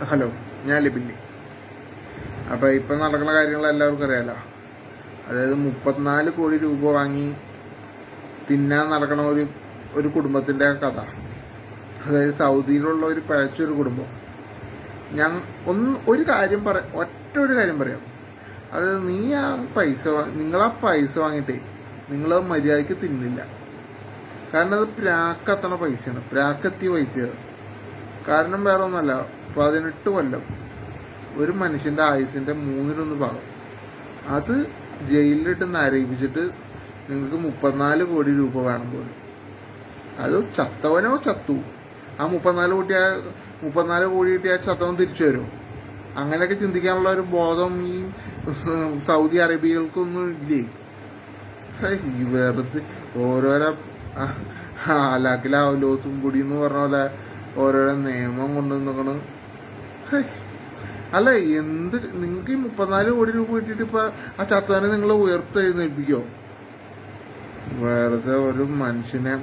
Hello, ഞാൻ ലിബില്ലി. അപ്പോൾ ഇപ്പം നടക്കുന്ന കാര്യങ്ങൾ എല്ലാവർക്കും അറിയാലോ. അതായത് 34 കോടി രൂപ വാങ്ങി തിന്നാൻ നടക്കണ ഒരു കുടുംബത്തിൻ്റെ കഥ. അതായത് സൗദിയിലുള്ള ഒരു പഴച്ചൊരു കുടുംബം. ഒരു കാര്യം ഒറ്റ ഒരു കാര്യം പറയാം. അതായത് നിങ്ങളാ പൈസ വാങ്ങിയിട്ടേ നിങ്ങളത് മര്യാദയ്ക്ക് തിന്നില്ല. കാരണം അത് പ്രാക്കത്തണ പൈസയാണ്, പ്രാക്കെത്തിയ പൈസയാണ്. കാരണം വേറെ ഒന്നല്ല, 18 കൊല്ലം ഒരു മനുഷ്യൻ്റെ ആയുസിൻ്റെ 1/3 ഭാഗം അത് ജയിലിലിട്ട് നരയിപ്പിച്ചിട്ട് നിങ്ങൾക്ക് 34 കോടി രൂപ വേണം പോലും. അത് ചത്തവനോ ചത്തു. ആ 34 കോടി കിട്ടിയ ചത്തവൻ തിരിച്ചു വരുമോ? അങ്ങനെയൊക്കെ ചിന്തിക്കാനുള്ള ഒരു ബോധം ഈ സൗദി അറേബ്യകൾക്കൊന്നും ഇല്ലേ? ഈ വെറുതെ ഓരോരോ ഹാലാക്കിലാവലോസും കൂടി എന്ന് പറഞ്ഞ പോലെ ഓരോരോ നിയമം കൊണ്ടുവന്നിക്കണം. അല്ല, നിങ്ങൾക്ക് ഈ 34 കോടി രൂപ കിട്ടിയിട്ട് ഇപ്പൊ ആ ചത്തവനെ നിങ്ങൾ ഉയർത്തെഴുന്നേൽപ്പിക്കോ? വെറുതെ ഒരു മനുഷ്യനെ